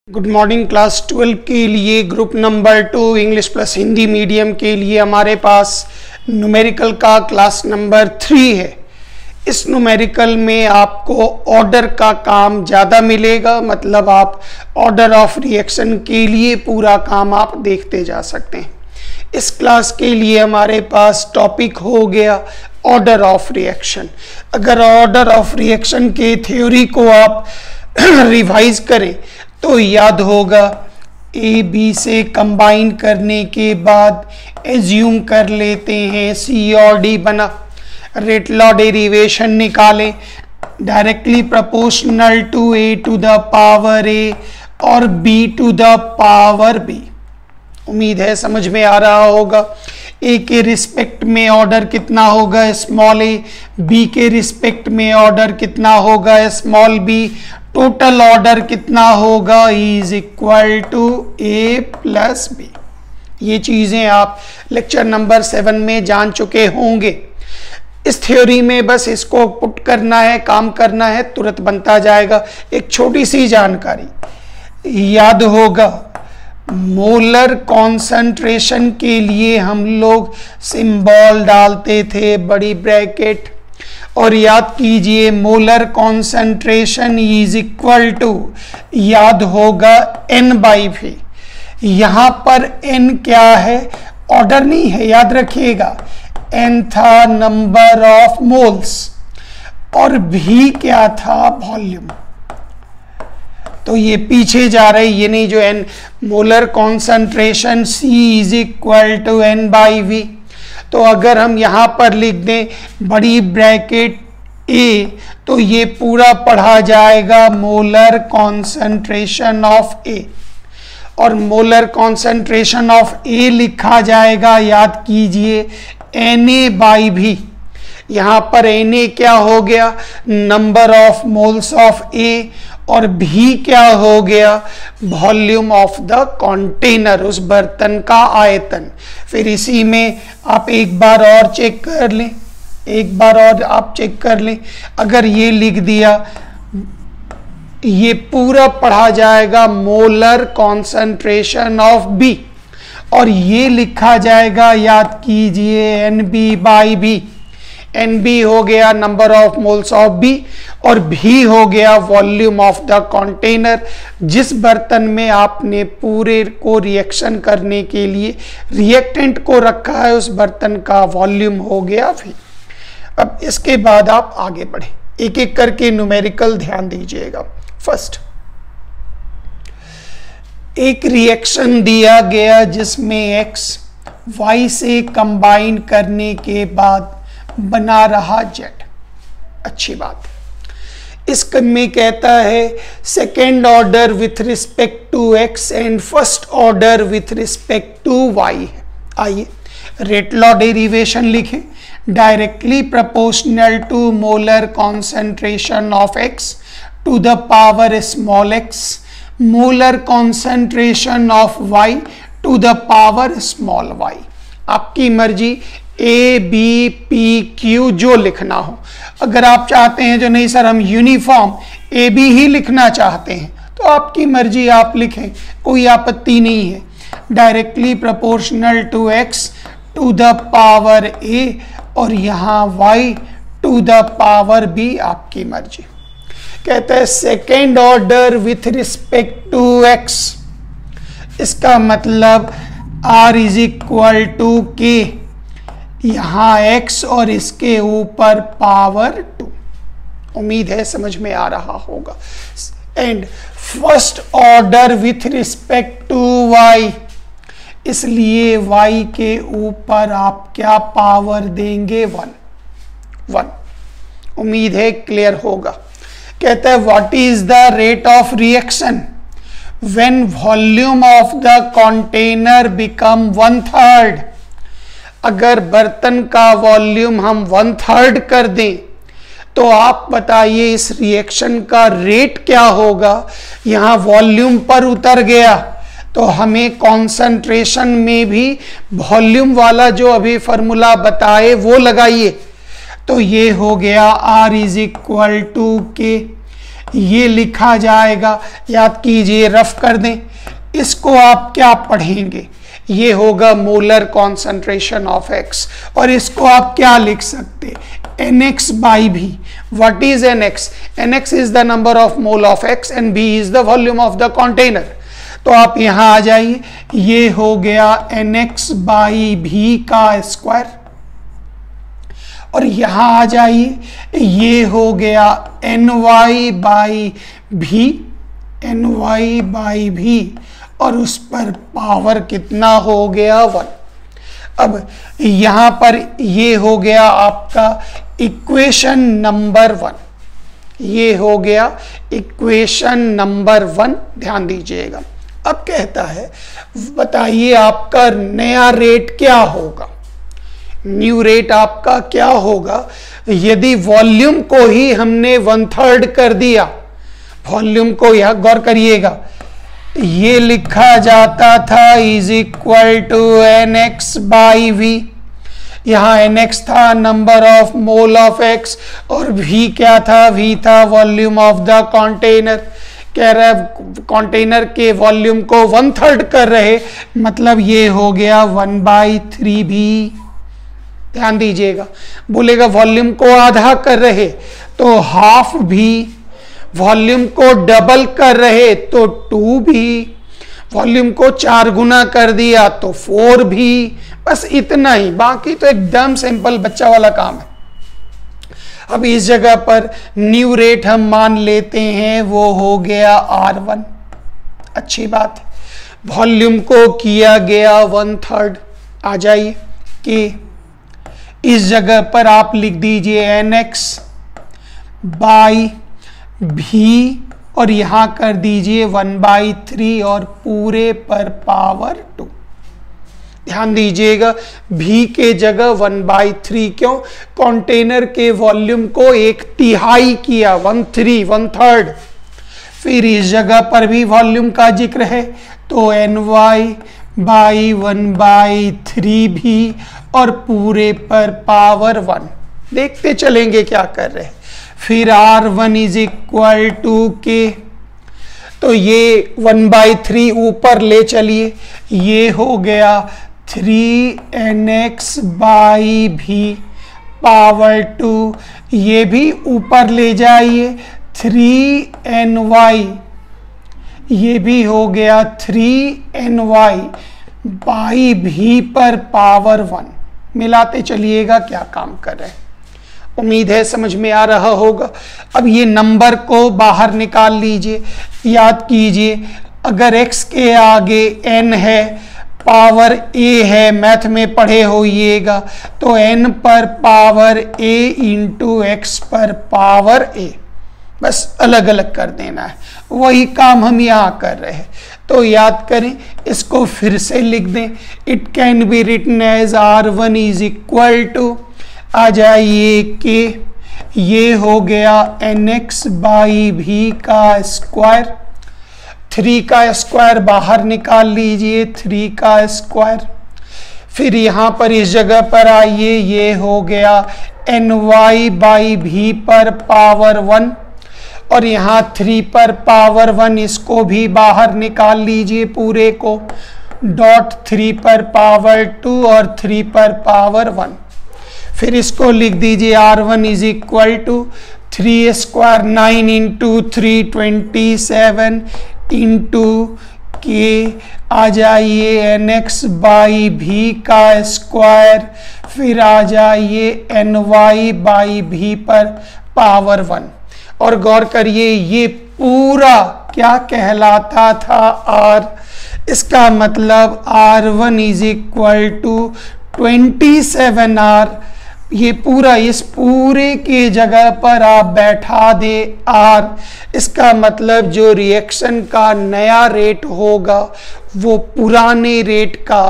Good morning class 12 के लिए group number 2 English plus Hindi medium के लिए हमारे पास न्यूमेरिकल का क्लास नंबर 3 है। इस न्यूमेरिकल में आपको ऑर्डर का काम ज़्यादा मिलेगा, मतलब आप ऑर्डर ऑफ रिएक्शन के लिए पूरा काम आप देखते जा सकते हैं। इस क्लास के लिए हमारे पास टॉपिक हो गया ऑर्डर ऑफ रिएक्शन। अगर ऑर्डर ऑफ रिएक्शन के थ्योरी को आप रिवाइज करें तो याद होगा ए बी से कंबाइन करने के बाद एज्यूम कर लेते हैं सी और डी बना, रेट लॉ डेरिवेशन निकालें directly proportional to A to the power A और B to the power B. उम्मीद है समझ में आ रहा होगा। ए के रिस्पेक्ट में ऑर्डर कितना होगा स्मॉल ए, बी के रिस्पेक्ट में ऑर्डर कितना होगा स्मॉल बी, टोटल ऑर्डर कितना होगा is equal to A plus B. ये चीज़ें आप लेक्चर नंबर 7 में जान चुके होंगे। इस थ्योरी में बस इसको पुट करना है, काम करना है, तुरंत बनता जाएगा। एक छोटी सी जानकारी याद होगा, मोलर कॉन्सेंट्रेशन के लिए हम लोग सिंबल डालते थे बड़ी ब्रैकेट, और याद कीजिए molar concentration is equal to, याद होगा n बाई v। यहाँ पर n क्या है, ऑर्डर नहीं है, याद रखिएगा। n था नंबर ऑफ मोल्स और v क्या था वॉल्यूम। तो ये पीछे जा रहे, ये नहीं जो n molar concentration c is equal to n by v। तो अगर हम यहाँ पर लिख दें बड़ी ब्रैकेट A, तो ये पूरा पढ़ा जाएगा मोलर कॉन्सेंट्रेशन ऑफ A, और मोलर कॉन्सेंट्रेशन ऑफ A लिखा जाएगा, याद कीजिए Na बाई V। यहाँ पर Na क्या हो गया, number of moles of A, और भी क्या हो गया, वॉल्यूम ऑफ द कंटेनर, उस बर्तन का आयतन। फिर इसी में आप एक बार और चेक कर लें, एक बार और आप चेक कर लें। अगर ये लिख दिया, ये पूरा पढ़ा जाएगा मोलर कॉन्सेंट्रेशन ऑफ बी, और ये लिखा जाएगा, याद कीजिए NB बाई बी। NB हो गया number of moles of B, और भी हो गया वॉल्यूम ऑफ द कंटेनर। जिस बर्तन में आपने पूरे को रिएक्शन करने के लिए रिएक्टेंट को रखा है, उस बर्तन का वॉल्यूम हो गया भी। अब इसके बाद आप आगे बढ़े, एक एक करके न्यूमेरिकल ध्यान दीजिएगा। फर्स्ट, एक रिएक्शन दिया गया जिसमें x y से कंबाइन करने के बाद बना रहा z। अच्छी बात। इस में कहता है second order with respect to x and first order with respect to y है। आइए रेट लॉ डेरिवेशन लिखें, directly proportional to molar concentration of x to the power small x, molar concentration of y to the power small y। आपकी मर्जी, A B P Q जो लिखना हो। अगर आप चाहते हैं जो नहीं सर हम यूनिफॉर्म A B ही लिखना चाहते हैं, तो आपकी मर्जी, आप लिखें, कोई आपत्ति नहीं है। Directly proportional to x to the power A और यहाँ y to the power B, आपकी मर्जी। कहता है second order with respect to x, इसका मतलब r is equal to k, यहाँ x और इसके ऊपर पावर 2। उम्मीद है समझ में आ रहा होगा। And first order with respect to y, इसलिए y के ऊपर आप क्या पावर देंगे, 1। उम्मीद है क्लियर होगा। कहता है what is the rate of reaction when volume of the container become 1/3। अगर बर्तन का वॉल्यूम हम 1/3 कर दें, तो आप बताइए इस रिएक्शन का रेट क्या होगा। यहाँ वॉल्यूम पर उतर गया, तो हमें कॉन्सेंट्रेशन में भी वॉल्यूम वाला जो अभी फॉर्मूला बताए वो लगाइए। तो ये हो गया R इज इक्वल टू के, ये लिखा जाएगा, याद कीजिए, रफ कर दें। इसको आप क्या पढ़ेंगे, ये होगा मोलर कॉन्सेंट्रेशन ऑफ एक्स, और इसको आप क्या लिख सकते, nx by v। what is nx? nx is the number of mole of x and v is the volume of the container। तो आप यहां आ जाइए, ये हो गया nx by v का स्क्वायर, और यहां आ जाइए, ये हो गया ny by v, और उस पर पावर कितना हो गया 1। अब यहां पर ये हो गया आपका इक्वेशन नंबर 1, ये हो गया इक्वेशन नंबर 1, ध्यान दीजिएगा। अब कहता है बताइए आपका नया रेट क्या होगा, न्यू रेट आपका क्या होगा यदि वॉल्यूम को ही हमने 1/3 कर दिया। वॉल्यूम को, यह गौर करिएगा, ये लिखा जाता था is equal to nx by v। यहां nx था number of mole of x, और v क्या था, v था वॉल्यूम ऑफ द कंटेनर। कह रहा है कंटेनर के वॉल्यूम को 1/3 कर रहे, मतलब ये हो गया 1/3 भी। ध्यान दीजिएगा, बोलेगा वॉल्यूम को आधा कर रहे तो हाफ भी, वॉल्यूम को डबल कर रहे तो 2 भी, वॉल्यूम को 4 गुना कर दिया तो 4 भी। बस इतना ही, बाकी तो एकदम सिंपल बच्चा वाला काम है। अब इस जगह पर न्यू रेट हम मान लेते हैं, वो हो गया R1। अच्छी बात है, वॉल्यूम को किया गया 1/3। आ जाइए कि इस जगह पर आप लिख दीजिए nx बाई भी, और यहां कर दीजिए 1/3 और पूरे पर पावर 2। ध्यान दीजिएगा, भी के जगह 1/3, क्यों, कंटेनर के वॉल्यूम को 1/3 किया, 1/3। फिर इस जगह पर भी वॉल्यूम का जिक्र है तो ny बाई 1/3 भी, और पूरे पर पावर 1। देखते चलेंगे क्या कर रहे हैं। फिर R1 इज इक्वल टू के, तो ये 1/3 ऊपर ले चलिए, ये हो गया 3nx बाई भी पावर 2, ये भी ऊपर ले जाइए 3ny, ये भी हो गया 3ny बाई भी पर पावर 1। मिलाते चलिएगा क्या काम कर रहे हैं, उम्मीद है समझ में आ रहा होगा। अब ये नंबर को बाहर निकाल लीजिए, याद कीजिए अगर x के आगे n है, पावर a है, मैथ में पढ़े होइएगा, तो n पर पावर a इंटू x पर पावर a, बस अलग अलग कर देना है। वही काम हम यहाँ कर रहे हैं, तो याद करें, इसको फिर से लिख दें। It can be written as R1 is equal to, आ जाइए कि ये हो गया nx बाई भी का स्क्वायर, 3 का स्क्वायर बाहर निकाल लीजिए, 3 का स्क्वायर। फिर यहाँ पर इस जगह पर आइए, ये हो गया ny बाई भी पर पावर 1, और यहाँ 3 पर पावर 1, इसको भी बाहर निकाल लीजिए पूरे को, डॉट 3 पर पावर 2 और 3 पर पावर 1। फिर इसको लिख दीजिए R1 is equal to 3 square 9 into 3 27 into K, आ जाइए nx बाई भी का स्क्वायर, फिर आ जाइए ny बाई भी पर पावर 1। और गौर करिए ये पूरा क्या कहलाता था R, इसका मतलब R1 is equal to 27R। ये पूरा, इस पूरे के जगह पर आप बैठा दे R, इसका मतलब जो रिएक्शन का नया रेट होगा वो पुराने रेट का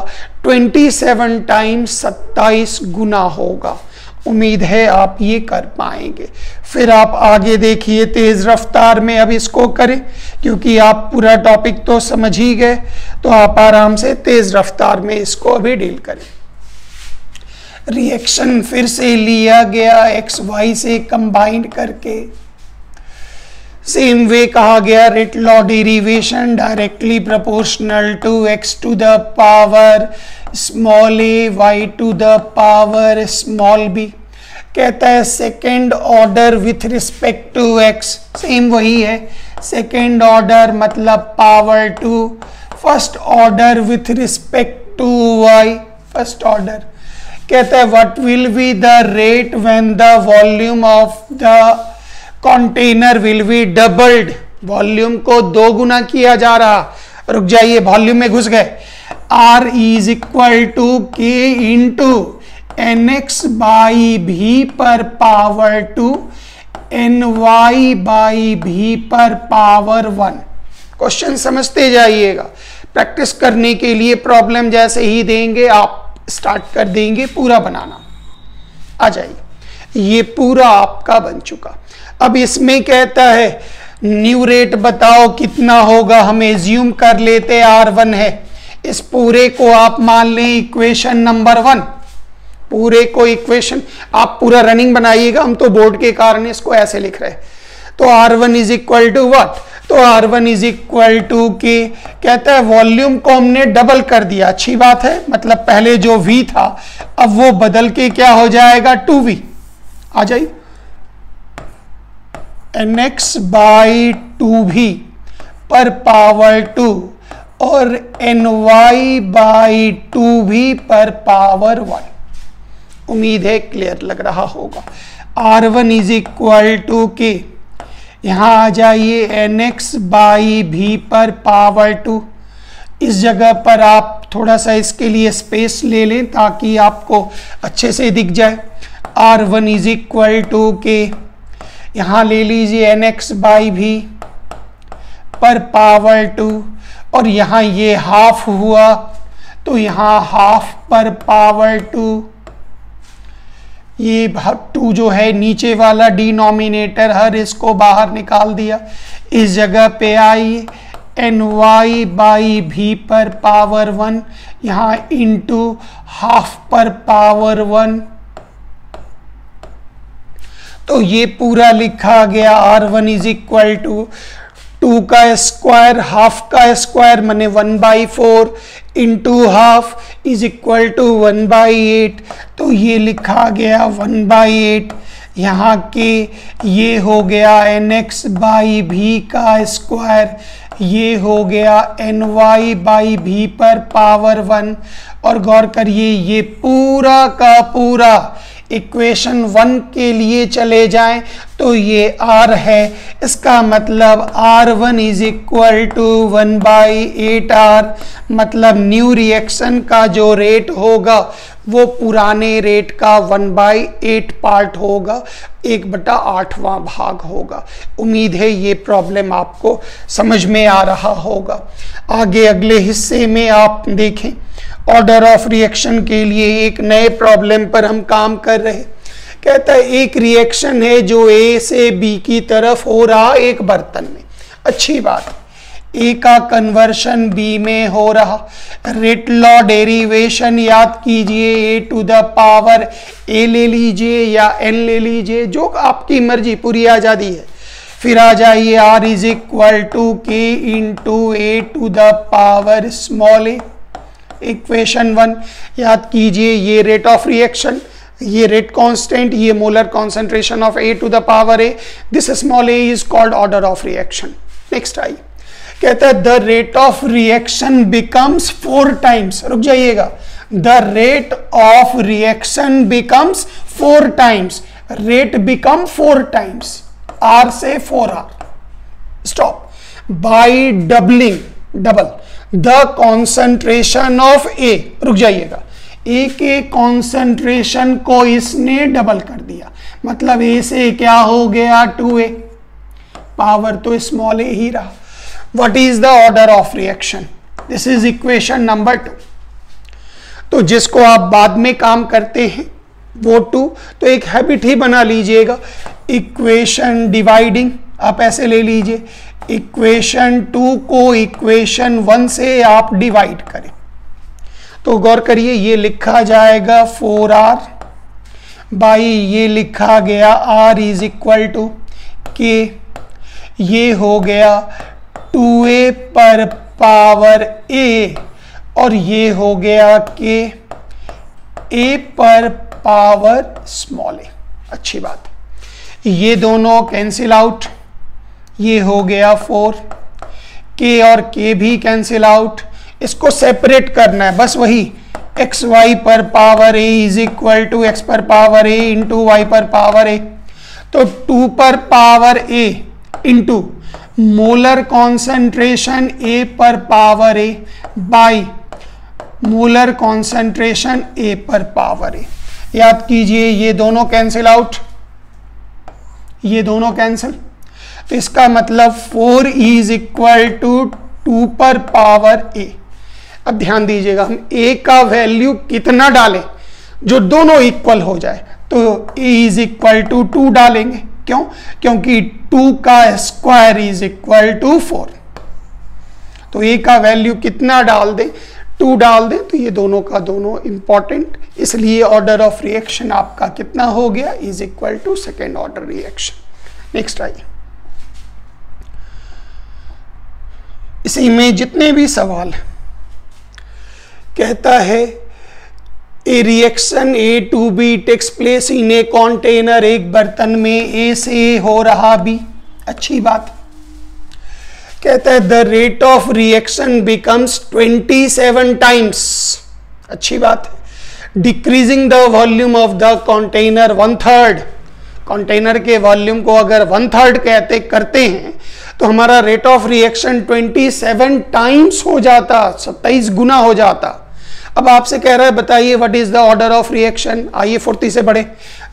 27 टाइम्स 27 गुना होगा। उम्मीद है आप ये कर पाएंगे। फिर आप आगे देखिए तेज रफ्तार में अब इसको करें, क्योंकि आप पूरा टॉपिक तो समझ ही गए, तो आप आराम से तेज रफ्तार में इसको अभी डील करें। रिएक्शन फिर से लिया गया XY से कंबाइंड करके, सेम वे कहा गया rate law derivation directly proportional to x to the power small a y to the power small b। कहता है second order with respect to x, same वही है, सेकेंड ऑर्डर मतलब power two, first order with respect to y, first order. कहता है what will be the rate when the volume of the container will be doubled, volume को 2 गुना किया जा रहा। रुक जाइए, वॉल्यूम में घुस गए। R is equal to K into NX by भी पर पावर 2 NY बाई भी पर पावर 1। क्वेश्चन समझते जाइएगा, प्रैक्टिस करने के लिए प्रॉब्लम जैसे ही देंगे आप स्टार्ट कर देंगे पूरा बनाना। आ जाइए, ये पूरा आपका बन चुका। अब इसमें कहता है न्यू रेट बताओ कितना होगा, हम एज्यूम कर लेते R1 है। इस पूरे को आप मान लें इक्वेशन नंबर 1, पूरे को इक्वेशन आप पूरा रनिंग बनाइएगा, हम तो बोर्ड के कारण इसको ऐसे लिख रहे हैं। तो R1 is equal to what, तो R1 is equal to K। कहता है वॉल्यूम को हमने डबल कर दिया, अच्छी बात है, मतलब पहले जो V था अब वो बदल के क्या हो जाएगा 2V। आ जाइए, NX बाई 2V पर पावर 2 और NY बाई 2V पर पावर 1। उम्मीद है क्लियर लग रहा होगा। R1 is equal to K, यहां आ जाइए NX बाई V पर पावर 2। इस जगह पर आप थोड़ा सा इसके लिए स्पेस ले लें ताकि आपको अच्छे से दिख जाए। R1 is equal to K, यहां ले लीजिए NX बाई V पर पावर 2 और यहां ये हाफ हुआ तो यहां हाफ पर पावर 2। ये 2 जो है नीचे वाला डिनोमिनेटर हर इसको बाहर निकाल दिया। इस जगह पे आई NY बाई V पर पावर 1, यहाँ इंटू हाफ पर पावर 1। तो ये पूरा लिखा गया R1 इज इक्वल टू 2 का स्क्वायर हाफ का स्क्वायर माने 1/4 into half is equal to 1/8। तो ये लिखा गया 1/8। यहाँ के ये हो गया NX बाई V का स्क्वायर, ये हो गया NY बाई V पर पावर 1। और गौर करिए ये पूरा का पूरा इक्वेशन 1 के लिए चले जाएं तो ये R है, इसका मतलब R1 is equal to 1/8R, मतलब न्यू रिएक्शन का जो रेट होगा वो पुराने रेट का 1/8 पार्ट होगा, 1/8वां भाग होगा। उम्मीद है ये प्रॉब्लम आपको समझ में आ रहा होगा। आगे अगले हिस्से में आप देखें, ऑर्डर ऑफ रिएक्शन के लिए एक नए प्रॉब्लम पर हम काम कर रहे। कहता है एक रिएक्शन है जो A से B की तरफ हो रहा एक बर्तन में, अच्छी बात, A का कन्वर्शन B में हो रहा। रेट लॉ डेरिवेशन याद कीजिए, A to the power A ले लीजिए या N ले लीजिए, जो आपकी मर्जी, पूरी आज़ादी है। फिर आ जाइए R is equal to K into A to the power small a। Equation 1 याद कीजिए, ये रेट ऑफ रिएक्शन, ये रेट कांस्टेंट, ये molar concentration of A to the power A, this small a is called order of reaction. Next आइए, कहता है the rate of reaction becomes 4 times, रुक जाइएगा, the rate of reaction becomes 4 times, rate become 4 times, R से 4R, stop, by doubling, double the concentration of A, रुक जाइएगा, A के concentration को इसने डबल कर दिया, मतलब A से क्या हो गया 2A, पावर तो स्मॉल a ही रहा। What is the order of reaction, this is equation number 2। तो जिसको आप बाद में काम करते हैं वो 2, तो एक हैबिट ही बना लीजिएगा, इक्वेशन डिवाइडिंग आप ऐसे ले लीजिए, इक्वेशन 2 को इक्वेशन 1 से आप डिवाइड करें। तो गौर करिए, ये लिखा जाएगा 4R बाई ये लिखा गया R is equal to K, ये हो गया 2a पर पावर a और ये हो गया कि a पर पावर स्मॉल a। अच्छी बात है, ये दोनों कैंसिल आउट, ये हो गया 4, k और k भी कैंसिल आउट। इसको सेपरेट करना है, बस वही एक्स वाई पर power a is equal to x पर पावर a इंटू वाई पर पावर a। तो 2 पर power a into molar concentration a पर power a by molar concentration a पर पावर a। याद कीजिए ये दोनों कैंसिल आउट, ये दोनों कैंसिल, तो इसका मतलब 4 इज इक्वल टू 2 पर पावर a। अब ध्यान दीजिएगा, हम a का वैल्यू कितना डालें जो दोनों इक्वल हो जाए, तो a इज इक्वल टू 2 डालेंगे। क्यों? क्योंकि 2 का स्क्वायर इज इक्वल टू 4। तो a का वैल्यू कितना डाल दें, 2 डाल दें, तो ये दोनों का दोनों इंपॉर्टेंट, इसलिए ऑर्डर ऑफ रिएक्शन आपका कितना हो गया, is equal to second order reaction. Next आइए, इसी में जितने भी सवाल कहता है a reaction A to B takes place in a container, एक बर्तन में ए से हो रहा बी। अच्छी बात। कहता है the rate of reaction becomes 27 times. अच्छी बात है। Decreasing the volume of the container 1/3। Container के वॉल्यूम को अगर 1/3 करते हैं तो हमारा रेट ऑफ रिएक्शन 27 टाइम्स हो जाता, 27 गुना हो जाता। अब आपसे कह रहा है बताइए what is the order of reaction. आइए फुर्ती से बढ़े।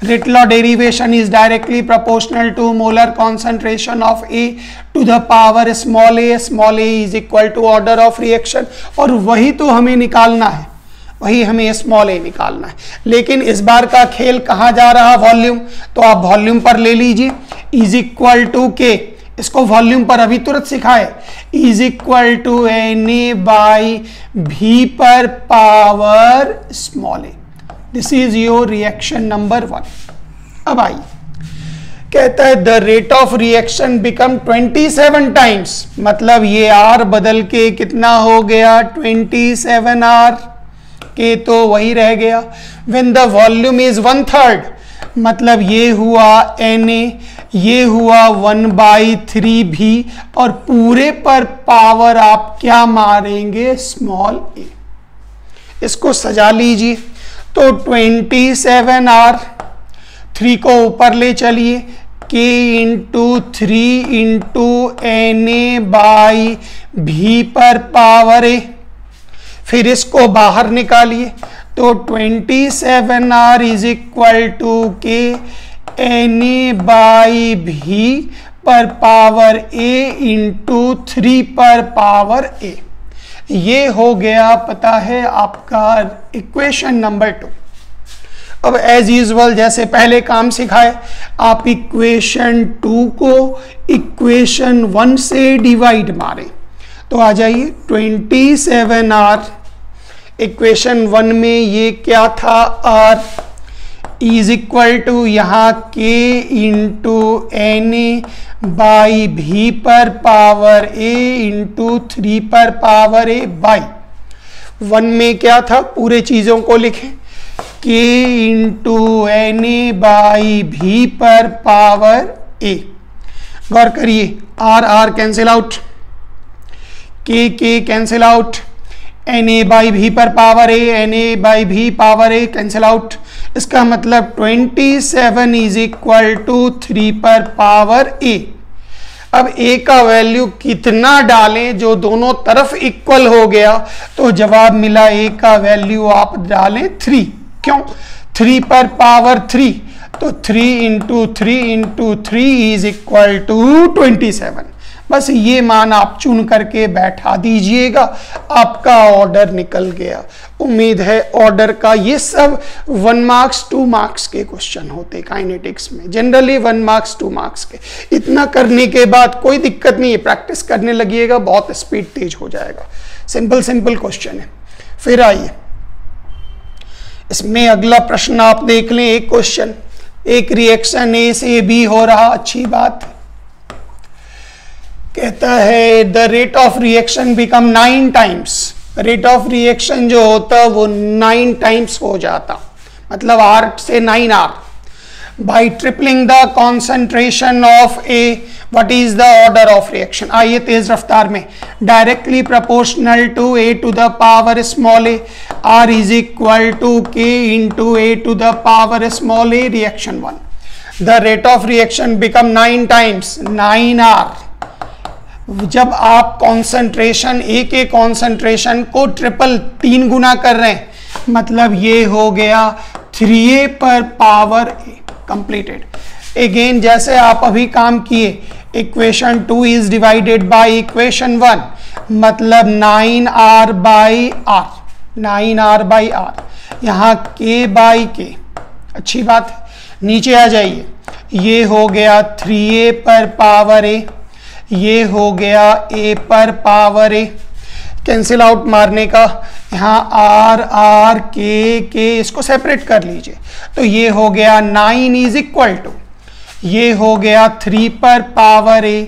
Rate law derivation is directly proportional to molar concentration of A to the power small a is equal to order of reaction. और वही तो हमें निकालना है, वही हमें स्मॉल ए निकालना है। लेकिन इस बार का खेल कहाँ जा रहा, वॉल्यूम। तो आप वॉल्यूम पर ले लीजिए, इज इक्वल टू के, इसको वॉल्यूम पर अभी तुरंत सिखाए, is equal to N A by भी पर power small a. This is your reaction number 1। अब आइए, कहता है the rate of reaction become 27 times, मतलब ये आर बदल के कितना हो गया 27 आर के, तो वही रह गया। व्हेन द वॉल्यूम इज 1/3, मतलब ये हुआ एन ए, ये हुआ 1/3 भी, और पूरे पर पावर आप क्या मारेंगे, स्मॉल ए। इसको सजा लीजिए, तो 27 आर, 3 को ऊपर ले चलिए, k into 3 into N A by भी पर पावर ए। फिर इसको बाहर निकालिए, तो 27 आर इज इक्वल टू के एन ए बाई भी पर पावर ए इंटू 3 पर पावर ए। ये हो गया पता है आपका इक्वेशन नंबर 2। अब एज यूजुअल जैसे पहले काम सिखाए, आप इक्वेशन 2 को इक्वेशन 1 से डिवाइड मारें, तो आ जाइए 27 आर, इक्वेशन 1 में ये क्या था, आर इज इक्वल टू यहाँ के इंटू एन ए बाई भी पर पावर ए इंटू 3 पर पावर ए बाई 1 में क्या था, पूरे चीजों को लिखें, के इंटू एन ए बाई भी पर पावर ए। गौर करिए, R R cancel out, K cancel out, N A by भी पर power A, N A by भी पावर ए कैंसिल आउट। इसका मतलब 27 इज इक्वल टू 3 पर पावर ए। अब ए का वैल्यू कितना डालें जो दोनों तरफ इक्वल हो गया, तो जवाब मिला ए का वैल्यू आप डालें 3। क्यों? 3 पर पावर 3, तो 3 into 3 into 3 is equal to 27। बस ये मान आप चुन करके बैठा दीजिएगा, आपका ऑर्डर निकल गया। उम्मीद है ऑर्डर का, ये सब 1 मार्क्स 2 मार्क्स के क्वेश्चन होते काइनेटिक्स में, जनरली 1 मार्क्स 2 मार्क्स के। इतना करने के बाद कोई दिक्कत नहीं है, प्रैक्टिस करने लगिएगा, बहुत स्पीड तेज हो जाएगा। सिंपल सिंपल क्वेश्चन है। फिर आइए इसमें अगला प्रश्न आप देख लें। एक क्वेश्चन, एक रिएक्शन ए से बी हो रहा, अच्छी बात है। कहता है the rate of reaction become 9 times. Rate of reaction जो होता वो 9 टाइम्स हो जाता, मतलब R से 9R। By tripling the concentration of A, what is the order of reaction? आइए तेज रफ्तार में। Directly proportional to A to the power small A, R is equal to K into A to the power small A, reaction 1। The rate of reaction become 9 times 9R। जब आप concentration ए के concentration को triple 3 गुना कर रहे हैं, मतलब ये हो गया 3a पर पावर ए। कंप्लीटेड। अगेन जैसे आप अभी काम किए, equation 2 is divided by equation 1, मतलब 9R by R, 9R by R, यहाँ k बाई के। अच्छी बात है। नीचे आ जाइए, ये हो गया 3a पर पावर ए, ये हो गया a पर पावर ए। कैंसिल आउट मारने का, यहाँ R R K इसको सेपरेट कर लीजिए, तो ये हो गया 9 इज इक्वल टू, ये हो गया 3 पर पावर ए,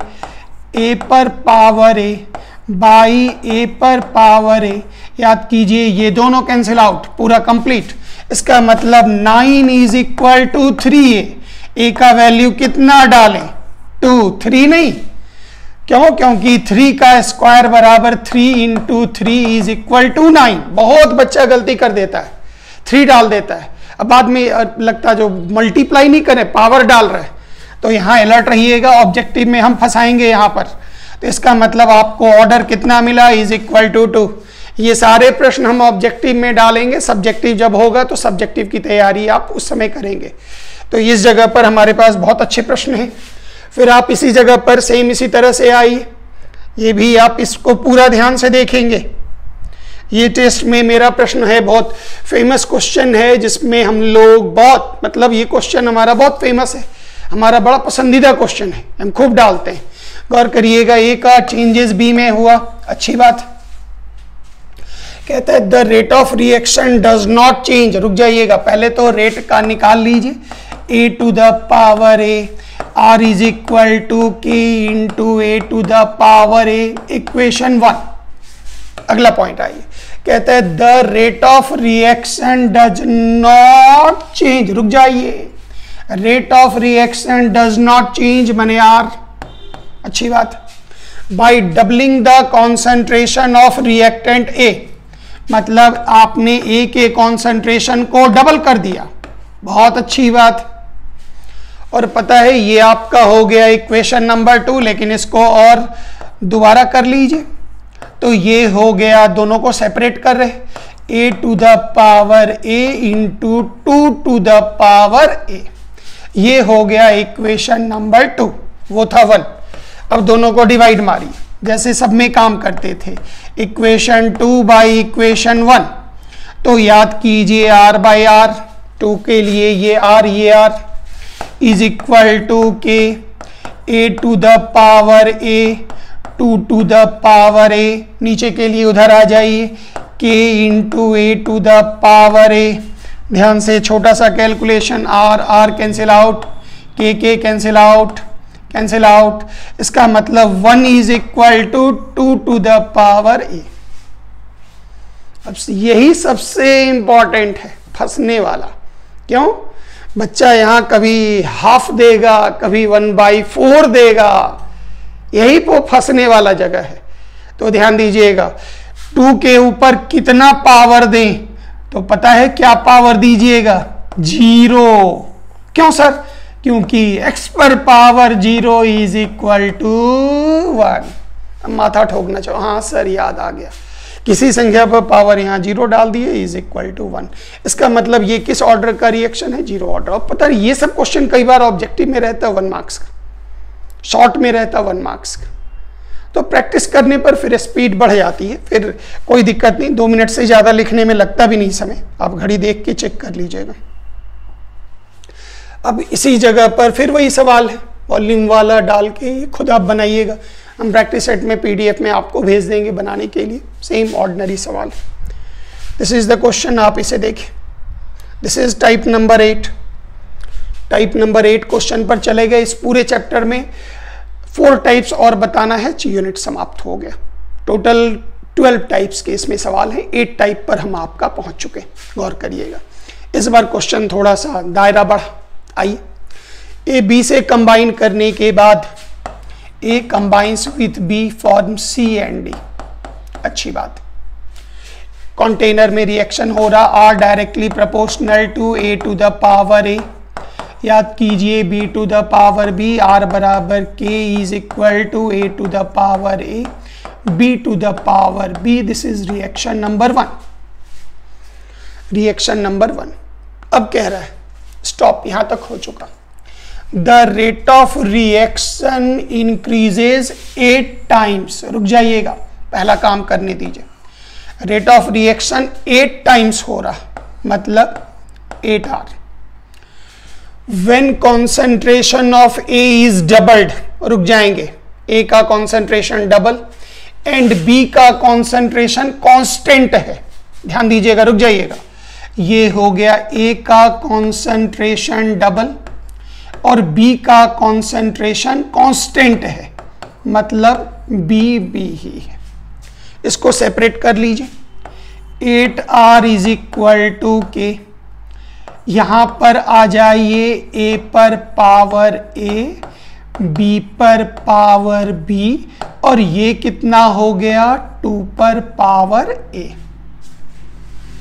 a पर पावर ए बाई a पर पावर ए। याद कीजिए ये दोनों कैंसिल आउट, पूरा कंप्लीट। इसका मतलब 9 is equal to 3a। a का वैल्यू कितना डालें? 2, 3 नहीं। क्यों? क्योंकि 3 का स्क्वायर बराबर 3 इंटू 3 इज इक्वल टू 9। बहुत बच्चा गलती कर देता है, 3 डाल देता है, अब बाद में लगता है जो मल्टीप्लाई नहीं करे, पावर डाल रहे हैं। तो यहाँ अलर्ट रहिएगा, ऑब्जेक्टिव में हम फंसाएंगे यहाँ पर। तो इसका मतलब आपको ऑर्डर कितना मिला? Is equal to 2। ये सारे प्रश्न हम ऑब्जेक्टिव में डालेंगे, सब्जेक्टिव जब होगा तो सब्जेक्टिव की तैयारी आप उस समय करेंगे। तो इस जगह पर हमारे पास बहुत अच्छे प्रश्न हैं। फिर आप इसी जगह पर सेम इसी तरह से आइए, ये भी आप इसको पूरा ध्यान से देखेंगे। ये टेस्ट में मेरा प्रश्न है, बहुत फेमस क्वेश्चन है, जिसमें हम लोग बहुत, मतलब ये क्वेश्चन हमारा बहुत फेमस है, हमारा बड़ा पसंदीदा क्वेश्चन है, हम खूब डालते हैं। गौर करिएगा, ए का चेंजेस बी में हुआ, अच्छी बात। कहता है the rate of reaction does not change. रुक जाइएगा, पहले तो रेट का निकाल लीजिए, A to the power A, R is equal to K into A to the power A, equation 1। अगला पॉइंट आइए, कहता है the rate of reaction does not change. रुक जाइए, rate of reaction does not change माने R, अच्छी बात। By doubling the concentration of reactant A, मतलब आपने A के कॉन्सेंट्रेशन को डबल कर दिया, बहुत अच्छी बात। और पता है ये आपका हो गया इक्वेशन नंबर 2, लेकिन इसको और दोबारा कर लीजिए, तो ये हो गया, दोनों को सेपरेट कर रहे, a to the power a into 2 to the power a। ये हो गया इक्वेशन नंबर 2, वो था 1। अब दोनों को डिवाइड मारिए, जैसे सब में काम करते थे, इक्वेशन 2 बाई इक्वेशन 1। तो याद कीजिए r बाई r, 2 के लिए ये r is equal to K A to the power A 2 to the power A. नीचे के लिए उधर आ जाइए, K into A to the power A. ध्यान से छोटा सा calculation, r cancel out, K cancel out, cancel out. इसका मतलब 1 is equal to 2 to the power A. अब यही सबसे इंपॉर्टेंट है, फंसने वाला। क्यों? बच्चा यहाँ कभी हाफ देगा, कभी 1/4 देगा, यही वो फंसने वाला जगह है। तो ध्यान दीजिएगा, 2 के ऊपर कितना पावर दें, तो पता है क्या पावर दीजिएगा? 0। क्यों सर? क्योंकि x पर पावर 0 इज इक्वल टू 1। माथा ठोकना चाहो, हाँ सर याद आ गया, किसी संख्या पर पावर यहाँ 0 डाल दिए, इज इक्वल टू 1। इसका मतलब ये किस ऑर्डर का रिएक्शन है? 0 ऑर्डर। अब पता है ये सब क्वेश्चन कई बार ऑब्जेक्टिव में रहता है 1 मार्क्स का, शॉर्ट में रहता है 1 मार्क्स का। तो प्रैक्टिस करने पर फिर स्पीड बढ़ जाती है, फिर कोई दिक्कत नहीं। 2 मिनट से ज़्यादा लिखने में लगता भी नहीं समय, आप घड़ी देख के चेक कर लीजिएगा। अब इसी जगह पर फिर वही सवाल है, वॉल्यूम वाला डाल के खुद आप बनाइएगा। हम प्रैक्टिस सेट में PDF में आपको भेज देंगे बनाने के लिए, सेम ऑर्डिनरी सवाल। दिस इज द क्वेश्चन, आप इसे देखें। This is type number 8। Type number 8 question पर चले गए। इस पूरे चैप्टर में 4 टाइप्स और बताना है, यूनिट समाप्त हो गया। टोटल 12 टाइप्स के इसमें सवाल है, 8 टाइप पर हम आपका पहुंच चुके, गौर करिएगा। इस बार क्वेश्चन थोड़ा सा दायरा बढ़ा। आइए, ए बी से कंबाइन करने के बाद A combines with B form C and D, अच्छी बात। कंटेनर में रिएक्शन हो रहा, R directly proportional to A to the power A, याद कीजिए B to the power B, R बराबर K is equal to A to the power A B to the power B. This is reaction number 1, reaction number 1। अब कह रहा है stop, यहां तक हो चुका। The rate of reaction increases 8 times, रुक जाइएगा, पहला काम करने दीजिए। रेट ऑफ रिएक्शन 8 टाइम्स हो रहा, मतलब 8R। When concentration of A is doubled, रुक जाएंगे, ए का कॉन्सेंट्रेशन डबल एंड बी का कॉन्सेंट्रेशन कांस्टेंट है, ध्यान दीजिएगा, रुक जाइएगा। ये हो गया ए का कॉन्सेंट्रेशन डबल और बी का कॉन्सेंट्रेशन कांस्टेंट है, मतलब बी बी ही है। इसको सेपरेट कर लीजिए। 8R इज इक्वल टू के, यहां पर आ जाइए, ए पर पावर ए, बी पर पावर बी, और ये कितना हो गया 2 पर पावर ए।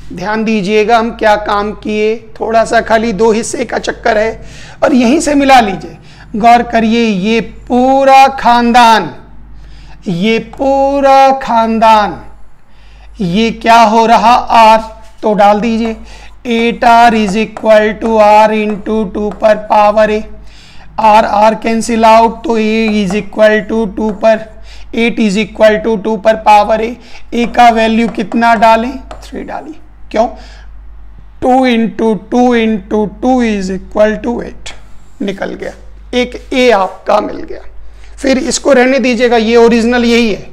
ध्यान दीजिएगा हम क्या काम किए, थोड़ा सा खाली 2 हिस्से का चक्कर है और यहीं से मिला लीजिए। गौर करिए, ये पूरा खानदान, ये पूरा खानदान, ये क्या हो रहा R, तो डाल दीजिए 8R is equal to R into 2 पर power A, R R cancel out, तो A इज इक्वल टू 2 पर 8 इज इक्वल टू 2 पर पावर ए का वैल्यू कितना डालें, 3 डाली, क्यों 2 into 2 into 2 is equal to 8, निकल गया, एक ए आपका मिल गया। फिर इसको रहने दीजिएगा, ये ओरिजिनल यही है,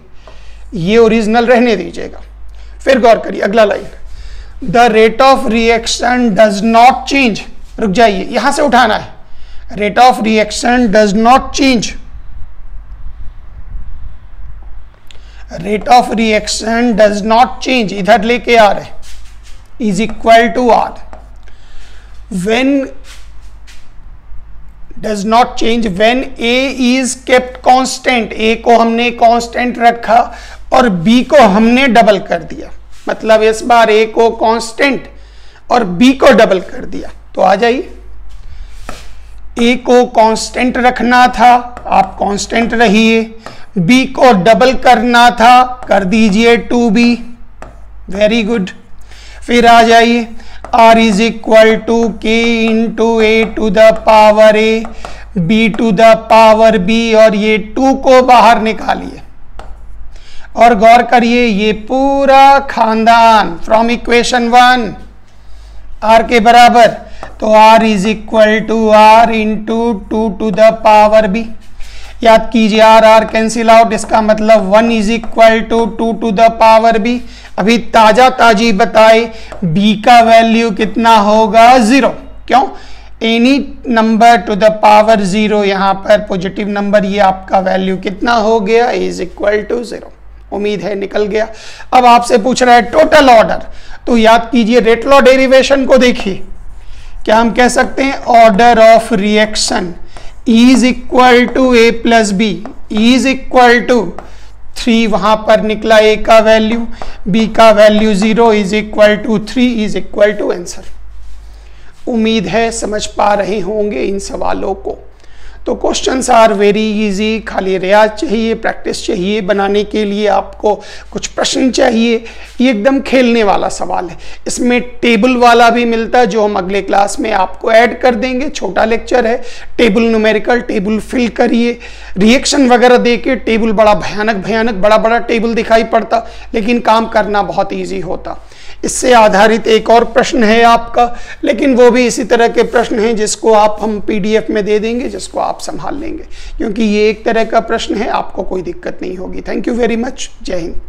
ये ओरिजिनल रहने दीजिएगा। फिर गौर करिए अगला line, the rate of reaction does not change, रुक जाइए, यहां से उठाना है, rate of reaction does not change, rate of reaction does not change, इधर लेके आ रहे, is equal to R। When does not change, when A is kept constant, A को हमने कांस्टेंट रखा और B को हमने डबल कर दिया, मतलब इस बार A को कांस्टेंट और B को डबल कर दिया। तो आ जाइए, A को कांस्टेंट रखना था, आप कांस्टेंट रहिए, B को डबल करना था, कर दीजिए 2B, वेरी गुड। फिर आ जाइए, R is equal to K into A to the power A B to the power B, और ये 2 को बाहर निकालिए और गौर करिए, ये पूरा खानदान फ्रॉम इक्वेशन 1 R के बराबर, तो R is equal to R into 2 to the power B। याद कीजिए, R कैंसिल आउट, इसका मतलब 1 is equal to 2 to the power B। अभी ताजा ताजी बताए, B का वैल्यू कितना होगा, 0, क्यों, any number two the power 0, यहां पर पॉजिटिव नंबर, ये आपका वैल्यू कितना हो गया, इज इक्वल टू 0। उम्मीद है निकल गया। अब आपसे पूछ रहा है टोटल ऑर्डर, तो याद कीजिए रेट लॉ डेरिवेशन को देखिए, क्या हम कह सकते हैं, order of reaction is equal to A plus B is equal to 3, वहां पर निकला ए का वैल्यू, बी का value 0 is equal to 3 is equal to answer. उम्मीद है समझ पा रहे होंगे इन सवालों को। तो क्वेश्चंस आर वेरी इजी, खाली रियाज चाहिए, प्रैक्टिस चाहिए, बनाने के लिए आपको कुछ प्रश्न चाहिए। ये एकदम खेलने वाला सवाल है, इसमें टेबल वाला भी मिलता है जो हम अगले क्लास में आपको ऐड कर देंगे, छोटा लेक्चर है, टेबल न्यूमेरिकल, टेबल फिल करिए, रिएक्शन वगैरह देके टेबल बड़ा भयानक बड़ा बड़ा टेबल दिखाई पड़ता, लेकिन काम करना बहुत ईजी होता। इससे आधारित एक और प्रश्न है आपका, लेकिन वो भी इसी तरह के प्रश्न हैं जिसको आप हम PDF में दे देंगे, जिसको आप संभाल लेंगे, क्योंकि ये एक तरह का प्रश्न है, आपको कोई दिक्कत नहीं होगी। थैंक यू वेरी मच, जय हिंद।